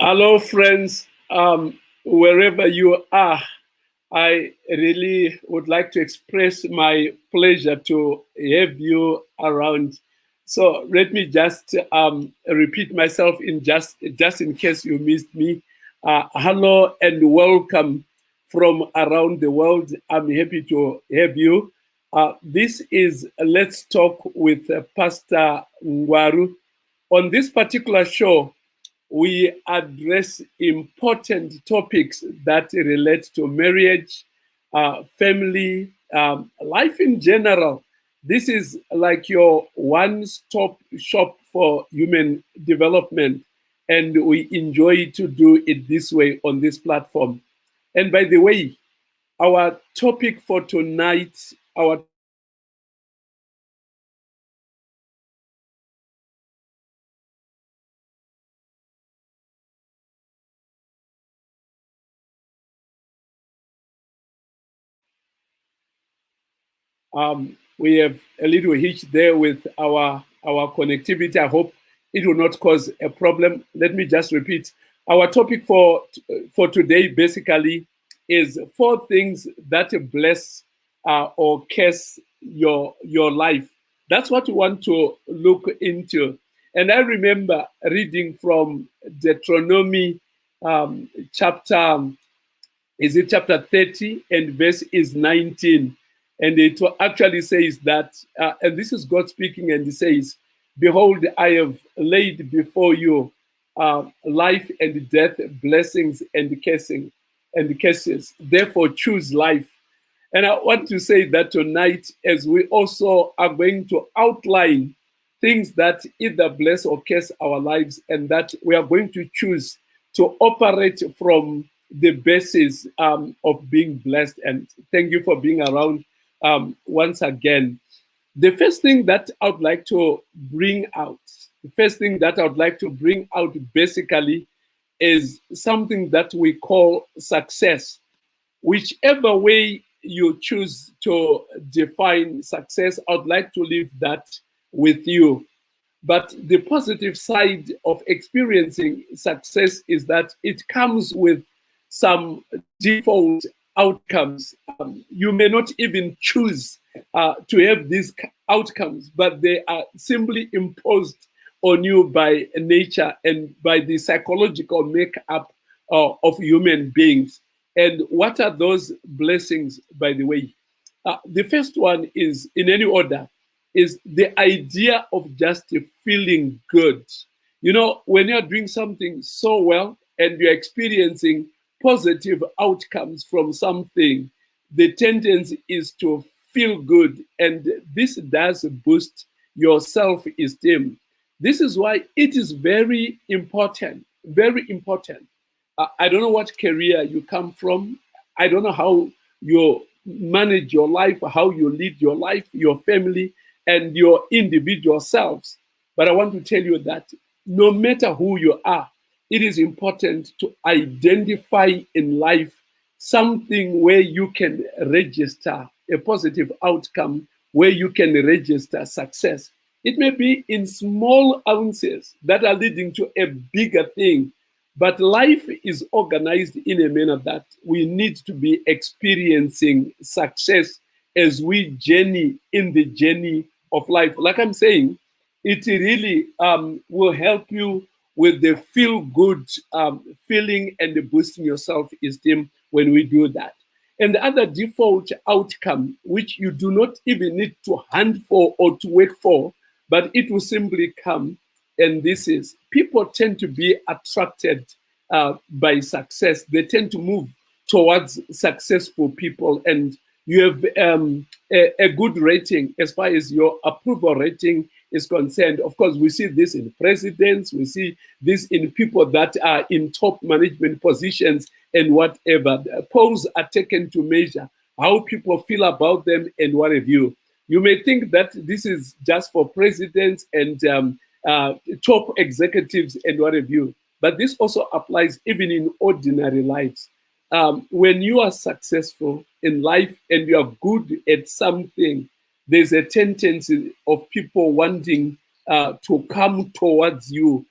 Hello, friends. Wherever you are, I really would like to express my pleasure to have you around. So let me just repeat myself in just in case you missed me. Hello and welcome from around the world. I'm happy to have you. This is Let's Talk with Pastor Ngwaru. On this particular show, we address important topics that relate to marriage, family, life in general. This is like your one stop shop for human development, and we enjoy to do it this way on this platform. And by the way, our topic for tonight, our we have a little hitch there with our connectivity. I hope it will not cause a problem. Let me just repeat. Our topic for today basically is four things that bless or curse your life. That's what we want to look into. And I remember reading from Deuteronomy chapter is it chapter 30 and verse is 19. And it actually says that, and this is God speaking, and he says, "Behold, I have laid before you life and death, blessings and curses. Therefore, choose life." And I want to say that tonight, as we also are going to outline things that either bless or curse our lives, and that we are going to choose to operate from the basis of being blessed. And thank you for being around once again. The first thing that I would like to bring out, basically is something that we call success. Whichever way you choose to define success, I'd like to leave that with you. But the positive side of experiencing success is that it comes with some default outcomes. You may not even choose to have these outcomes, but they are simply imposed on you by nature and by the psychological makeup of human beings. And what are those blessings, by the way? The first one is, in any order, is the idea of just feeling good. You know, when you're doing something so well and you're experiencing positive outcomes from something, the tendency is to feel good. And this does boost your self esteem. This is why it is very important, very important. I don't know what career you come from. I don't know how you manage your life, how you lead your life, your family, and your individual selves. But I want to tell you that no matter who you are, it is important to identify in life something where you can register a positive outcome, where you can register success. It may be in small ounces that are leading to a bigger thing, but life is organized in a manner that we need to be experiencing success as we journey in the journey of life. Like I'm saying, it really will help you with the feel good feeling and the boosting your self esteem when we do that. And the other default outcome, which you do not even need to hunt for or to work for, but it will simply come. And this is people tend to be attracted by success. They tend to move towards successful people, and you have a good rating as far as your approval rating is concerned. Of course, we see this in presidents, we see this in people that are in top management positions and whatever. The polls are taken to measure how people feel about them and what have you. You may think that this is just for presidents and top executives and what have you, but this also applies even in ordinary lives. When you are successful in life and you are good at something, there's a tendency of people wanting to come towards you,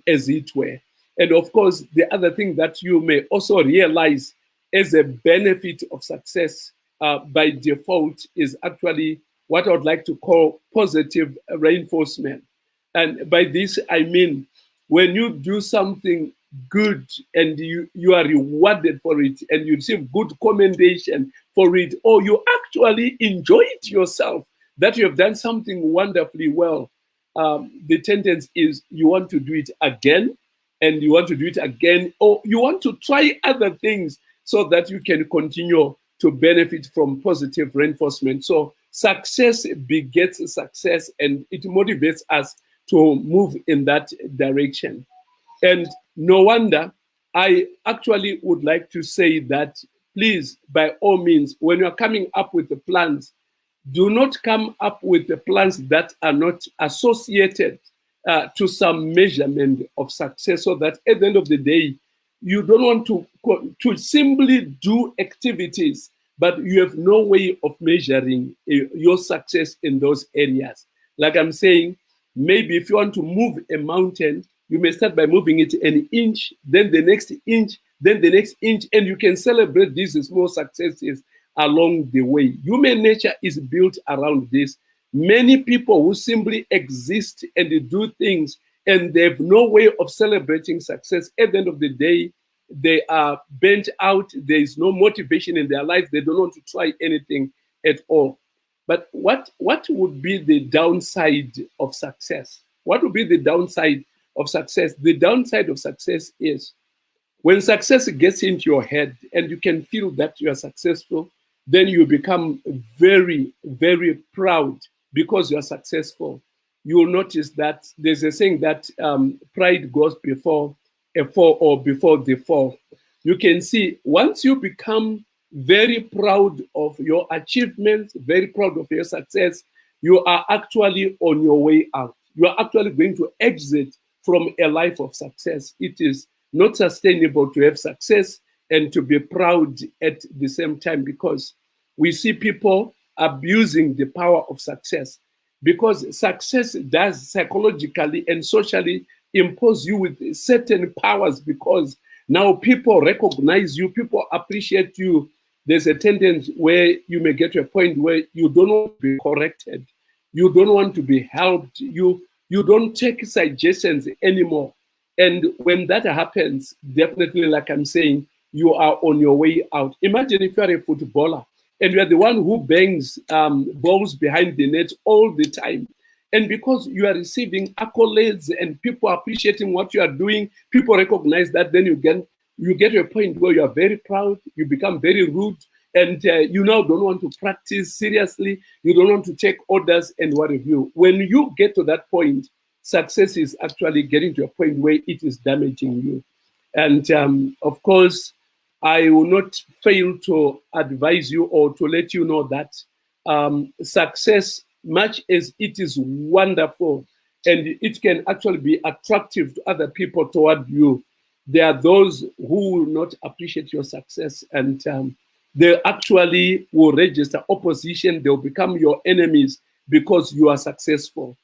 as it were. And of course, the other thing that you may also realize as a benefit of success by default is actually what I would like to call positive reinforcement. And by this, I mean when you do something good and you are rewarded for it and you receive good commendation for it, or you actually enjoy it yourself, that you have done something wonderfully well, the tendency is you want to do it again and you want to do it again, or you want to try other things so that you can continue to benefit from positive reinforcement. So success begets success and it motivates us to move in that direction. And no wonder, I actually would like to say that please, by all means, when you're coming up with the plans, do not come up with the plans that are not associated to some measurement of success, so that at the end of the day, you don't want to simply do activities, but you have no way of measuring your success in those areas. Like I'm saying, maybe if you want to move a mountain, you may start by moving it an inch, then the next inch, then the next inch, and you can celebrate these small successes along the way. Human nature is built around this. Many people who simply exist and do things and they have no way of celebrating success, at the end of the day, they are bent out. There is no motivation in their life. They don't want to try anything at all. But what would be the downside of success? What would be the downside of success? The downside of success is when success gets into your head and you can feel that you are successful, then you become very, very proud because you are successful. You will notice that there's a saying that pride goes before a fall or before the fall. You can see once you become very proud of your achievements, very proud of your success, you are actually on your way out. You are actually going to exit from a life of success. It is not sustainable to have success and to be proud at the same time, because we see people abusing the power of success, because success does psychologically and socially impose you with certain powers, because now people recognize you, people appreciate you. There's a tendency where you may get to a point where you don't want to be corrected, you don't want to be helped, you don't take suggestions anymore. And when that happens, definitely, like I'm saying, you are on your way out. Imagine if you are a footballer and you are the one who bangs balls behind the net all the time. And because you are receiving accolades and people are appreciating what you are doing, people recognize that, then you get to a point where you are very proud, you become very rude, and you now don't want to practice seriously, you don't want to take orders and what have you. When you get to that point, success is actually getting to a point where it is damaging you. And of course, I will not fail to advise you or to let you know that success, much as it is wonderful and it can actually be attractive to other people toward you, there are those who will not appreciate your success, and they actually will register opposition. They'll become your enemies because you are successful.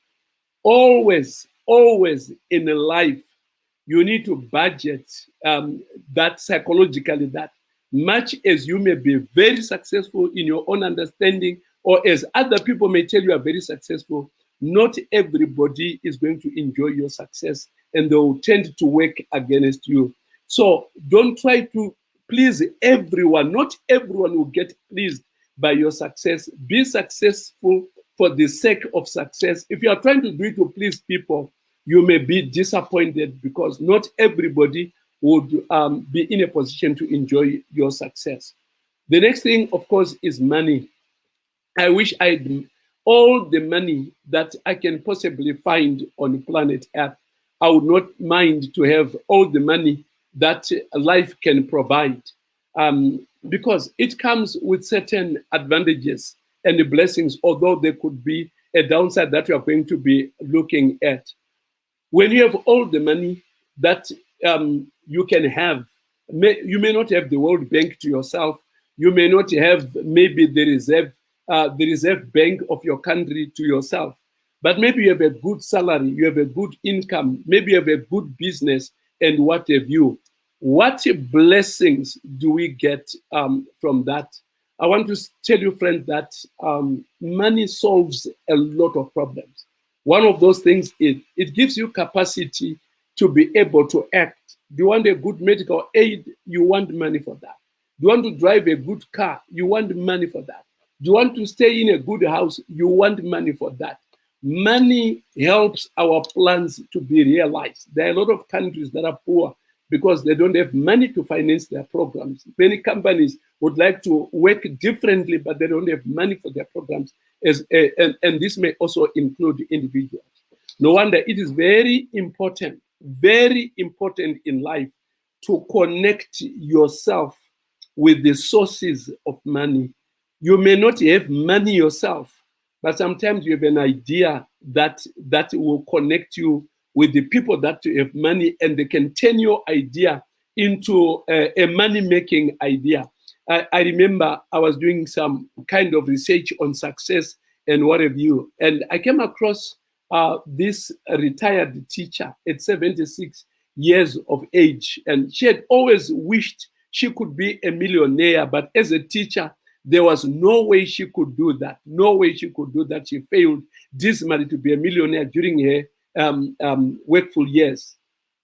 Always, always in life, you need to budget that psychologically, that much as you may be very successful in your own understanding, or as other people may tell you are very successful, not everybody is going to enjoy your success and they will tend to work against you. So don't try to please everyone. Not everyone will get pleased by your success. Be successful for the sake of success. If you are trying to do it to please people, you may be disappointed because not everybody would be in a position to enjoy your success. The next thing, of course, is money. I wish I had all the money that I can possibly find on planet Earth. I would not mind to have all the money that life can provide, because it comes with certain advantages and blessings, although there could be a downside that we are going to be looking at. When you have all the money that you can have, you may not have the World Bank to yourself. You may not have maybe the reserve bank of your country to yourself. But maybe you have a good salary, you have a good income, maybe you have a good business, and what have you. What blessings do we get from that? I want to tell you, friend, that money solves a lot of problems. One of those things is it gives you capacity to be able to act. Do you want a good medical aid? You want money for that. Do you want to drive a good car? You want money for that. Do you want to stay in a good house? You want money for that. Money helps our plans to be realized. There are a lot of countries that are poor because they don't have money to finance their programs. Many companies would like to work differently, but they don't have money for their programs. And this may also include individuals. No wonder it is very important in life to connect yourself with the sources of money. You may not have money yourself, but sometimes you have an idea that will connect you with the people that have money, and they can turn your idea into a money-making idea. I remember I was doing some kind of research on success and what have you, and I came across this retired teacher at 76 years of age, and she had always wished she could be a millionaire, but as a teacher, there was no way she could do that. No way she could do that. She failed dismally to be a millionaire during her workful years.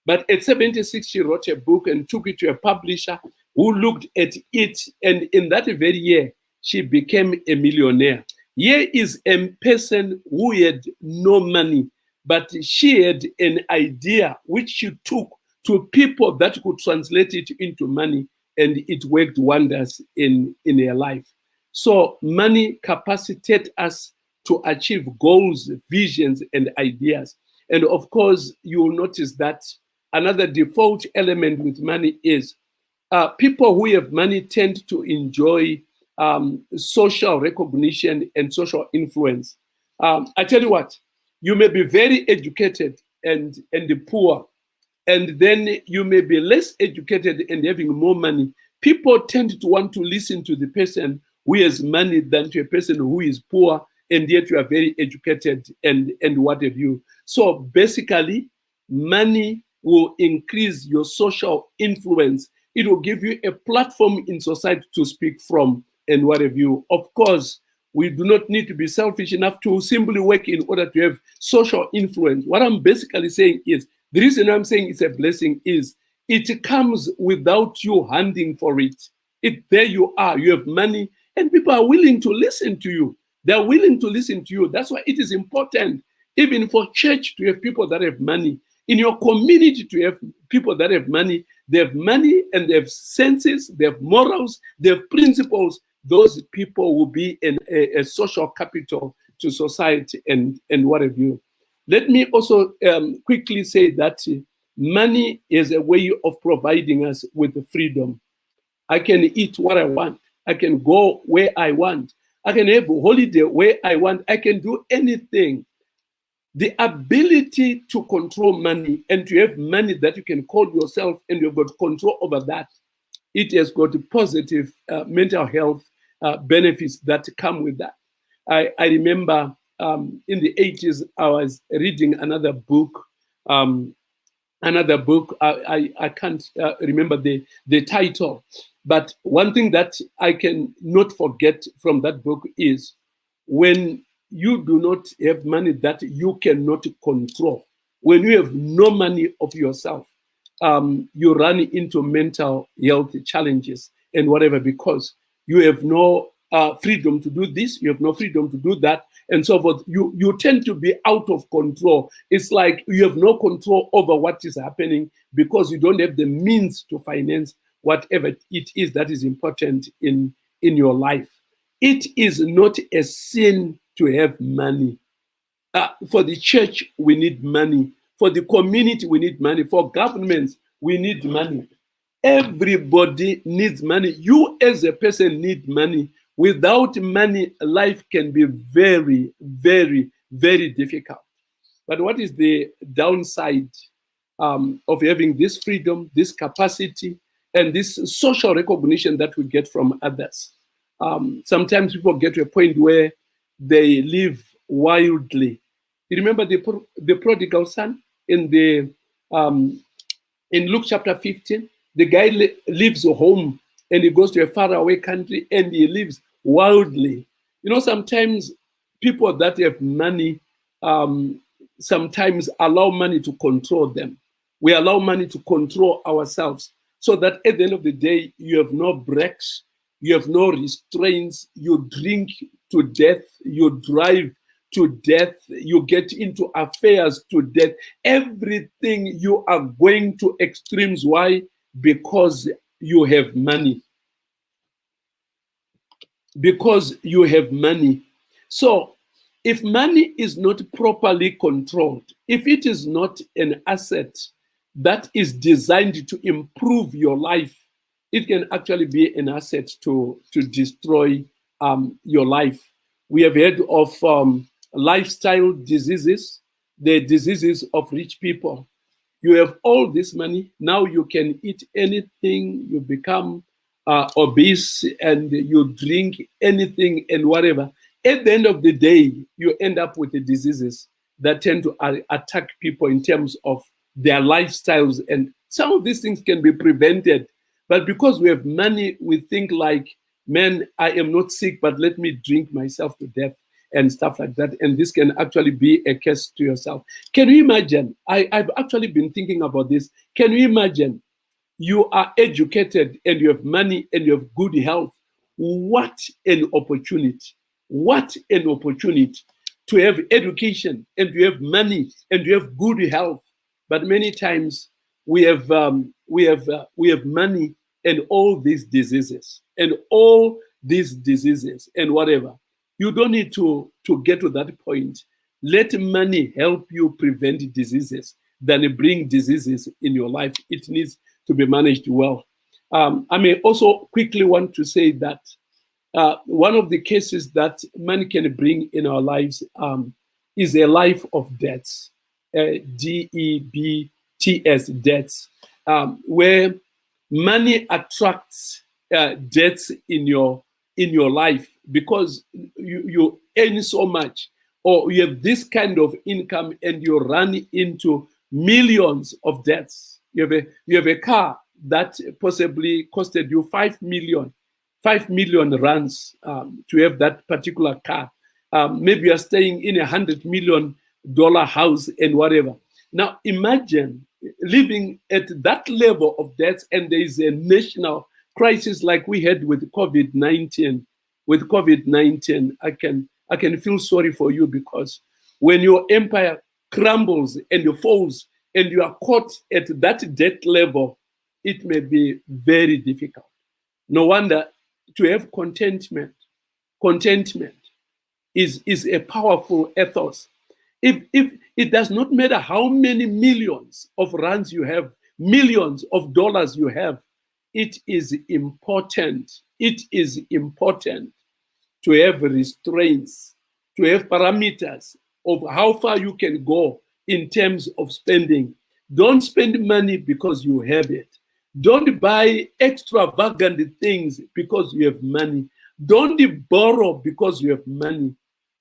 But at 76, she wrote a book and took it to a publisher who looked at it. And in that very year, she became a millionaire. Here is a person who had no money, but she had an idea which she took to people that could translate it into money, and it worked wonders in her life. So money capacitates us to achieve goals, visions, and ideas. And of course, you will notice that another default element with money is people who have money tend to enjoy social recognition and social influence. I tell you what, you may be very educated and poor, and then you may be less educated and having more money. People tend to want to listen to the person who has money than to a person who is poor, and yet you are very educated and what have you. So basically, money will increase your social influence. It will give you a platform in society to speak from and what have you. Of course, we do not need to be selfish enough to simply work in order to have social influence. What I'm basically saying is, the reason I'm saying it's a blessing is it comes without you hunting for it. There you are, you have money, and people are willing to listen to you. They're willing to listen to you. That's why it is important, even for church, to have people that have money. In your community, to have people that have money. They have money and they have senses, they have morals, they have principles. Those people will be a social capital to society and what have you. Let me also quickly say that money is a way of providing us with freedom. I can eat what I want. I can go where I want. I can have a holiday where I want. I can do anything. The ability to control money and to have money that you can call yourself and you've got control over that, it has got positive mental health benefits that come with that. I remember in the 80s, I was reading another book. I can't remember the title, but one thing that I can not forget from that book is when you do not have money that you cannot control, when you have no money of yourself, you run into mental health challenges and whatever, because you have no freedom to do this, you have no freedom to do that, and so forth. You tend to be out of control. It's like you have no control over what is happening because you don't have the means to finance whatever it is that is important in your life. It is not a sin to have money. For the church, we need money. For the community, we need money. For governments, we need money. Everybody needs money. You as a person need money. Without money, life can be very, very, very difficult. But what is the downside of having this freedom, this capacity, and this social recognition that we get from others? Sometimes people get to a point where they live wildly. You remember the prodigal son in the In Luke chapter 15, the guy leaves home and he goes to a faraway country and he lives wildly. You know, sometimes people that have money sometimes allow money to control them. We allow money to control ourselves so that at the end of the day, you have no breaks, you have no restraints, you drink to death, you drive to death, you get into affairs to death. Everything you are going to extremes. Why? Because you have money. Because you have money. So if money is not properly controlled, if it is not an asset that is designed to improve your life, it can actually be an asset to destroy your life. We have heard of lifestyle diseases, the diseases of rich people. You have all this money, now you can eat anything, you become obese, and you drink anything and whatever. At the end of the day, you end up with the diseases that tend to attack people in terms of their lifestyles. And some of these things can be prevented. But because we have money, we think like, man, I am not sick, but let me drink myself to death and stuff like that. And this can actually be a curse to yourself. Can you imagine? I've actually been thinking about this. Can you imagine? You are educated and you have money and you have good health. What an opportunity. What an opportunity to have education and you have money and you have good health. But many times we have money and all these diseases and whatever. You don't need to get to that point. Let money help you prevent diseases than bring diseases in your life. It needs to be managed well. I may also quickly want to say that one of the cases that money can bring in our lives is a life of debts, DEBTS, debts, where money attracts debts in your life because you earn so much, or you have this kind of income and you run into millions of debts. You have a car that possibly costed you 5 million rands to have that particular car. Maybe you are staying in $100 million house and whatever. Now imagine living at that level of debts, and there is a national crisis like we had with COVID-19. With COVID-19, I can feel sorry for you, because when your empire crumbles and falls and you are caught at that debt level, it may be very difficult. No wonder to have contentment. Contentment is a powerful ethos. If it does not matter how many millions of rands you have, millions of dollars you have, it is important. It is important to have restraints, to have parameters of how far you can go in terms of spending. Don't spend money because you have it. Don't buy extravagant things because you have money. Don't borrow because you have money.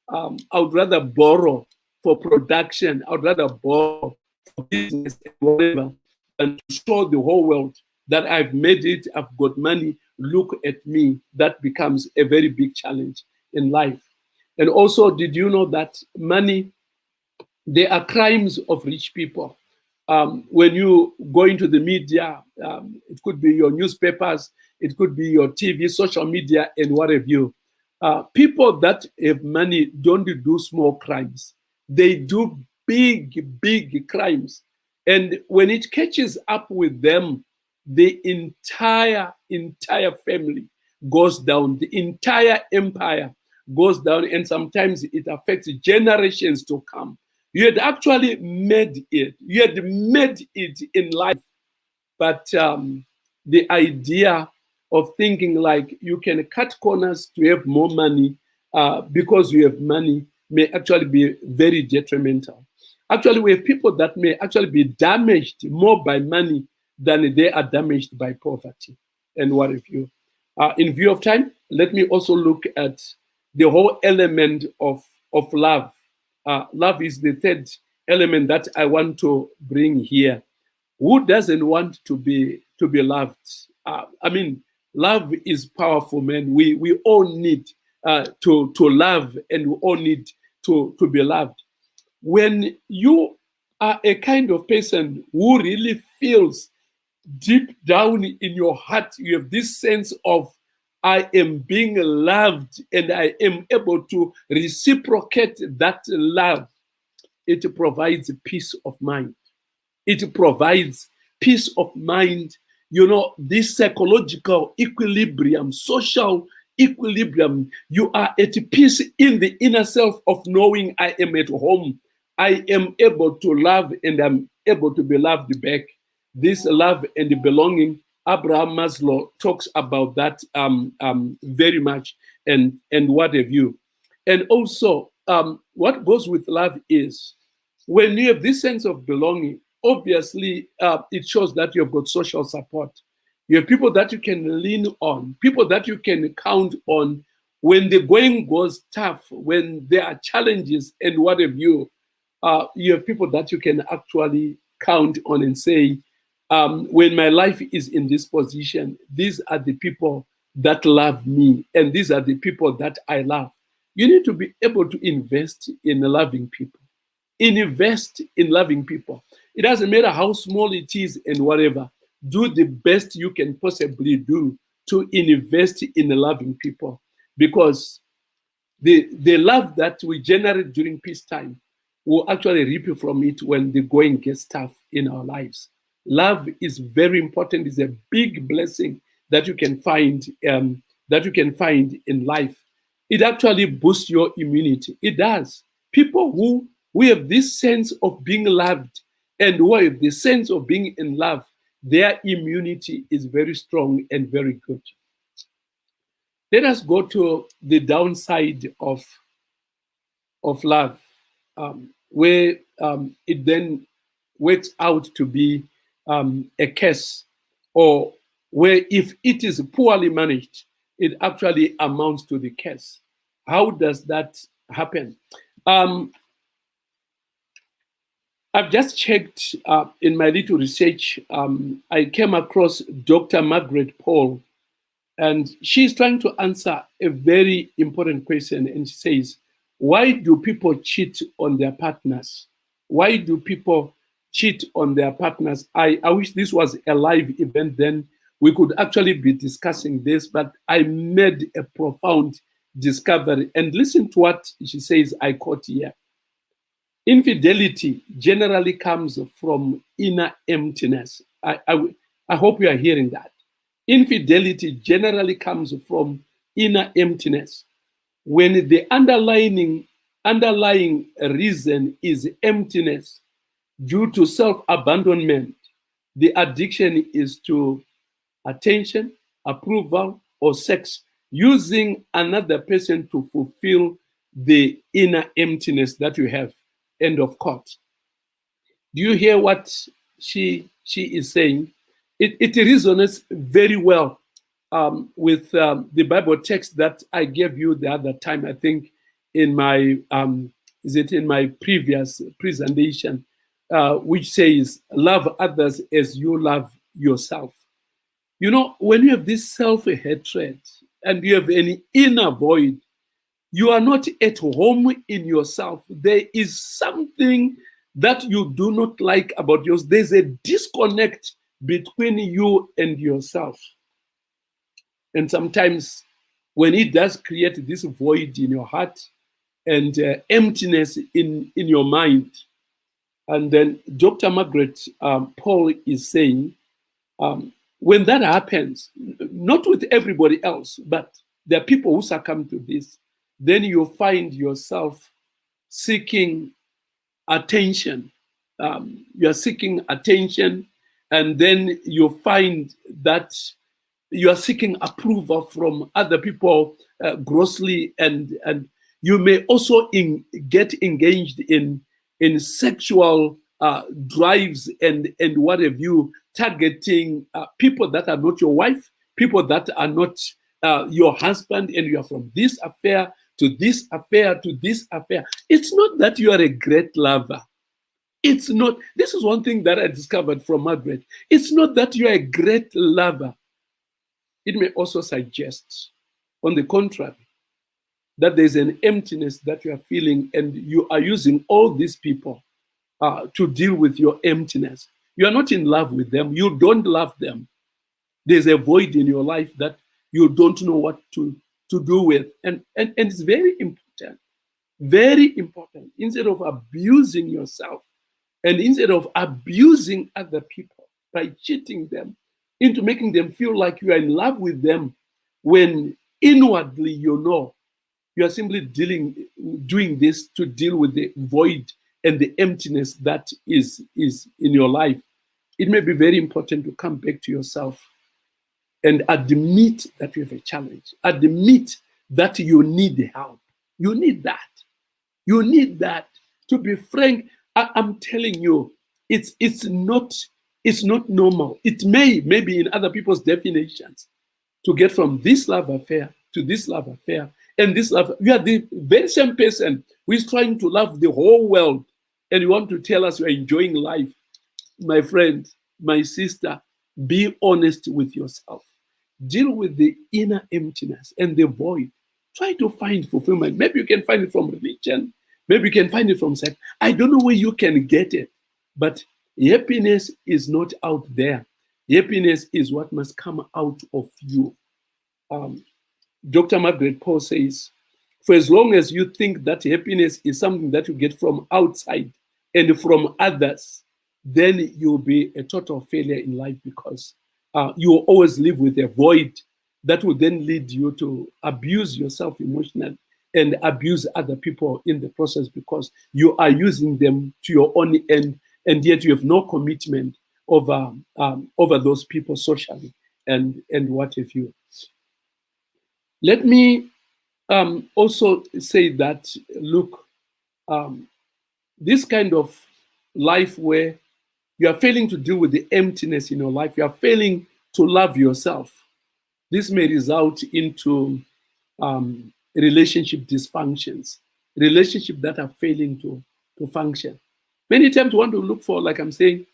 I would rather borrow for production. I would rather borrow for business and whatever than to show the whole world that I've made it, I've got money, look at me. That becomes a very big challenge in life. And also, did you know that money, there are crimes of rich people? When you go into the media, it could be your newspapers, it could be your TV, social media, and what have you. People that have money don't do small crimes. They do big, big crimes. And when it catches up with them, the entire family goes down. The entire empire goes down. And sometimes it affects generations to come. You had actually made it. You had made it in life. But the idea of thinking like you can cut corners to have more money because you have money may actually be very detrimental. Actually, we have people that may actually be damaged more by money than they are damaged by poverty. And what have you? In view of time, let me also look at the whole element of love. Love is the third element that I want to bring here. Who doesn't want to be loved? I mean, love is powerful, man. We all need to love, and we all need to be loved. When you are a kind of person who really feels deep down in your heart, you have this sense of, I am being loved and I am able to reciprocate that love, it provides peace of mind. It provides peace of mind. You know, this psychological equilibrium, social equilibrium. You are at peace in the inner self of knowing I am at home. I am able to love and I'm able to be loved back. This love and belonging, Abraham Maslow talks about that very much, and what have you. And also, what goes with love is when you have this sense of belonging, obviously, it shows that you've got social support. You have people that you can lean on, people that you can count on when the going goes tough, when there are challenges and what have you. You have people that you can actually count on and say, when my life is in this position, these are the people that love me, and these are the people that I love. You need to be able to invest in loving people. Invest in loving people. It doesn't matter how small it is and whatever. Do the best you can possibly do to invest in loving people, because the love that we generate during peacetime will actually reap from it when the going gets tough in our lives. Love is very important. It's a big blessing that you can find in life. It actually boosts your immunity. It does. People who have this sense of being loved and who have the sense of being in love, their immunity is very strong and very good. Let us go to the downside of love, where it then works out to be a curse, or where if it is poorly managed, it actually amounts to the curse. How does that happen? I've just checked in my little research. I came across Dr. Margaret Paul, and she's trying to answer a very important question. And she says, why do people cheat on their partners? Why do people cheat on their partners? I wish this was a live event, then we could actually be discussing this, but I made a profound discovery. And listen to what she says, I quote here. Infidelity generally comes from inner emptiness. I hope you are hearing that. Infidelity generally comes from inner emptiness. When the underlying reason is emptiness due to self-abandonment, the addiction is to attention, approval, or sex, using another person to fulfill the inner emptiness that you have. End of quote. Do you hear what she is saying? It resonates very well with the Bible text that I gave you the other time. I think in my in my previous presentation, which says, "Love others as you love yourself." You know, when you have this self-hatred and you have an inner void, you are not at home in yourself. There is something that you do not like about yours. There's a disconnect between you and yourself. And sometimes when it does create this void in your heart and emptiness in your mind, and then Dr. Margaret Paul is saying, when that happens, not with everybody else, but there are people who succumb to this, then you find yourself seeking attention. You're seeking attention, and then you find that you are seeking approval from other people grossly, and you may also get engaged in sexual drives and what have you, targeting people that are not your wife, people that are not your husband, and you are from this affair to this affair to this affair. It's not that you are a great lover. It's not, this is one thing that I discovered from Margaret. It's not that you're a great lover. It may also suggest, on the contrary, that there's an emptiness that you are feeling, and you are using all these people to deal with your emptiness. You are not in love with them. You don't love them. There's a void in your life that you don't know what to do with. And it's very important, very important. Instead of abusing yourself and instead of abusing other people by cheating them into making them feel like you are in love with them, when inwardly you know you are simply doing this to deal with the void and the emptiness that is in your life, it may be very important to come back to yourself and admit that you have a challenge. Admit that you need help. You need that. You need that. To be frank, I'm telling you, it's not normal. It may be in other people's definitions to get from this love affair to this love affair and this love. You are the very same person who is trying to love the whole world, and you want to tell us you are enjoying life. My friend, my sister, be honest with yourself. Deal with the inner emptiness and the void. Try to find fulfillment. Maybe you can find it from religion. Maybe you can find it from sex. I don't know where you can get it, but happiness is not out there. Happiness is what must come out of you. Dr. Margaret Paul says, for as long as you think that happiness is something that you get from outside and from others, then you'll be a total failure in life, because you will always live with a void that will then lead you to abuse yourself emotionally and abuse other people in the process, because you are using them to your own end, and yet you have no commitment over those people socially and what have you. Let me also say that, look, this kind of life where you are failing to deal with the emptiness in your life, you are failing to love yourself, this may result into relationship dysfunctions, relationships that are failing to function. Many times we want to look for, like I'm saying,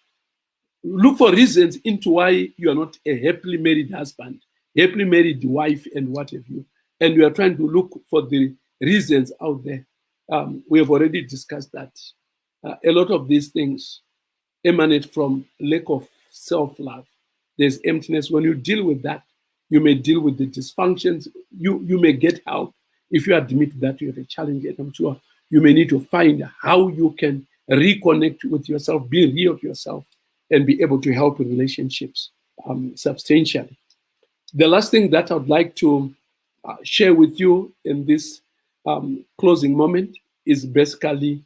look for reasons into why you are not a happily married husband, happily married wife, and what have you. And we are trying to look for the reasons out there. We have already discussed that. A lot of these things emanate from lack of self-love. There's emptiness. When you deal with that, you may deal with the dysfunctions. You may get help if you admit that you have a challenge. And I'm sure you may need to find how you can reconnect with yourself, be real to yourself, and be able to help in relationships substantially. The last thing that I would like to share with you in this closing moment is basically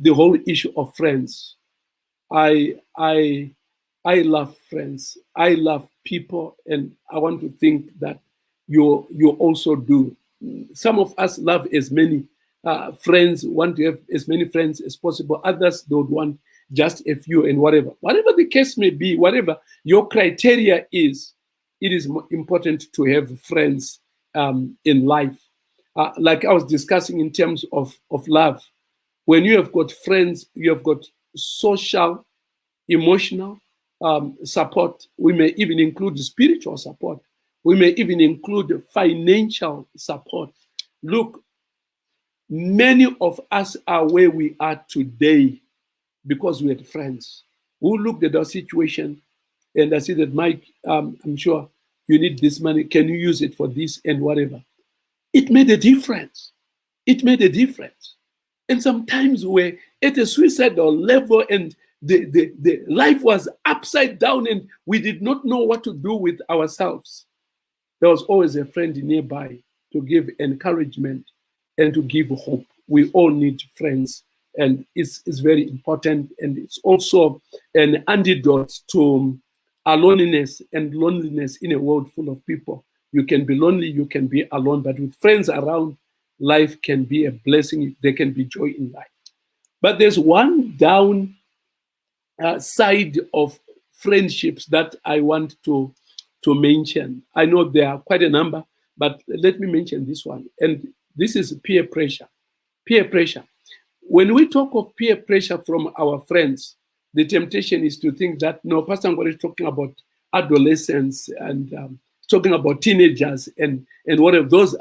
the whole issue of friends. I love friends. I love people, and I want to think that you also do. Some of us love as many friends, want to have as many friends as possible. Others don't want just a few, and whatever the case may be, whatever your criteria is, it is important to have friends in life. Like I was discussing in terms of love, when you have got friends, you have got social, emotional support. We may even include spiritual support. We may even include financial support. Look, many of us are where we are today because we had friends who looked at our situation and I said that, Mike, I'm sure you need this money. Can you use it for this and whatever? It made a difference. It made a difference. And sometimes we're at a suicidal level and the life was upside down and we did not know what to do with ourselves. There was always a friend nearby to give encouragement and to give hope. We all need friends, and it's very important. And it's also an antidote to loneliness and loneliness in a world full of people. You can be lonely, you can be alone, but with friends around, life can be a blessing. There can be joy in life. But there's one down side of friendships that I want to mention. I know there are quite a number, but let me mention this one. And this is peer pressure. Peer pressure. When we talk of peer pressure from our friends, the temptation is to think that, no, Pastor Ngore is talking about adolescents and talking about teenagers and whatever. Those,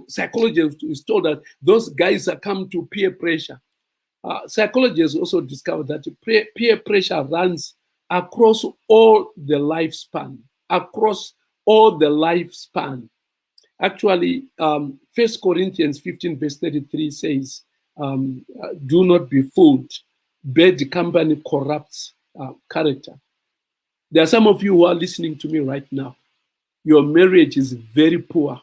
psychologists is told that those guys are come to peer pressure. Psychologists also discovered that peer pressure runs across all the lifespan, across all the lifespan. Actually, 1 Corinthians 15, verse 33 says, do not be fooled. Bad company corrupts character. There are some of you who are listening to me right now. Your marriage is very poor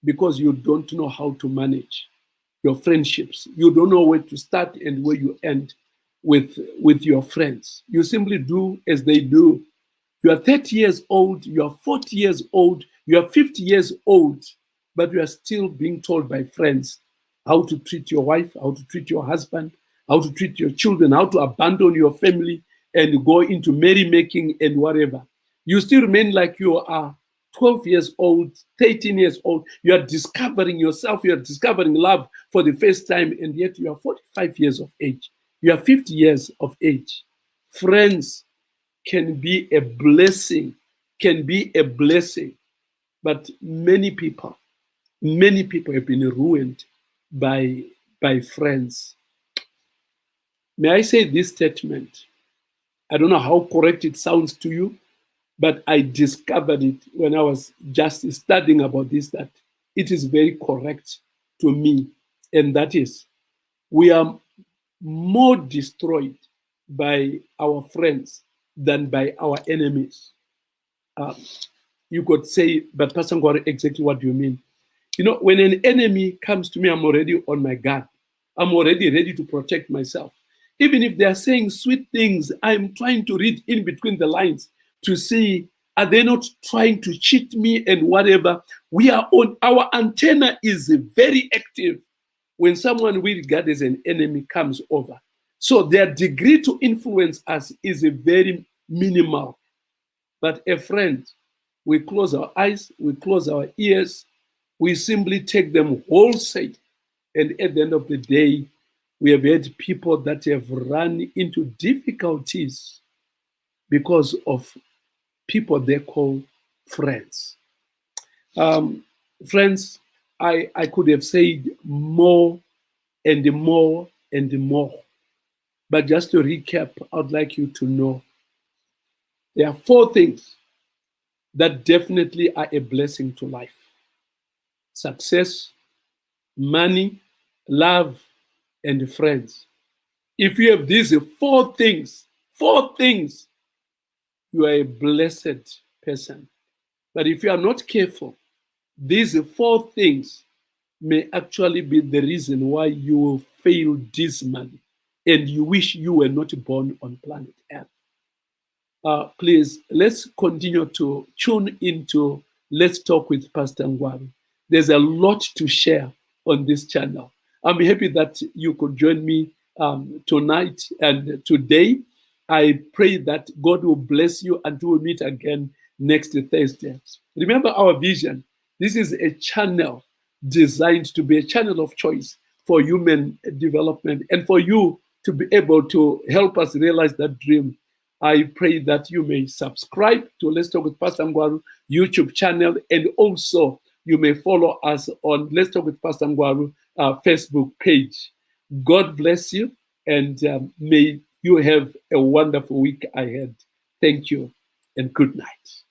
because you don't know how to manage your friendships. You don't know where to start and where you end with your friends. You simply do as they do. You are 30 years old, you are 40 years old, you are 50 years old, but you are still being told by friends how to treat your wife, how to treat your husband, how to treat your children, how to abandon your family and go into merrymaking and whatever. You still remain like you are 12 years old, 13 years old. You are discovering yourself, you are discovering love for the first time, and yet you are 45 years of age. You are 50 years of age. Friends can be a blessing, but many people have been ruined by friends. May I say this statement? I don't know how correct it sounds to you, but I discovered it when I was just studying about this, that it is very correct to me. And that is, we are more destroyed by our friends than by our enemies. You could say, but Pastor Ngore, exactly what do you mean? You know, when an enemy comes to me, I'm already on my guard. I'm already ready to protect myself. Even if they are saying sweet things, I'm trying to read in between the lines to see, are they not trying to cheat me and whatever? We are on, our antenna is very active when someone we regard as an enemy comes over. So their degree to influence us is a very minimal. But a friend, we close our eyes, we close our ears, we simply take them wholesale. And at the end of the day, we have had people that have run into difficulties because of people they call friends. Friends, I could have said more and more and more. But just to recap, I'd like you to know there are 4 things that definitely are a blessing to life: success, money, love, and friends. If you have these 4 things, you are a blessed person. But if you are not careful, these 4 things may actually be the reason why you will fail dismally and you wish you were not born on planet Earth. Please, let's continue to tune into Let's Talk with Pastor Ngwari. There's a lot to share on this channel. I'm happy that you could join me tonight and today. I pray that God will bless you until we meet again next Thursday. Remember our vision. This is a channel designed to be a channel of choice for human development and for you to be able to help us realize that dream. I pray that you may subscribe to Let's Talk with Pastor Ngwaru YouTube channel, and also you may follow us on Let's Talk with Pastor Ngwaru Facebook page. God bless you, and may you have a wonderful week ahead. Thank you, and good night.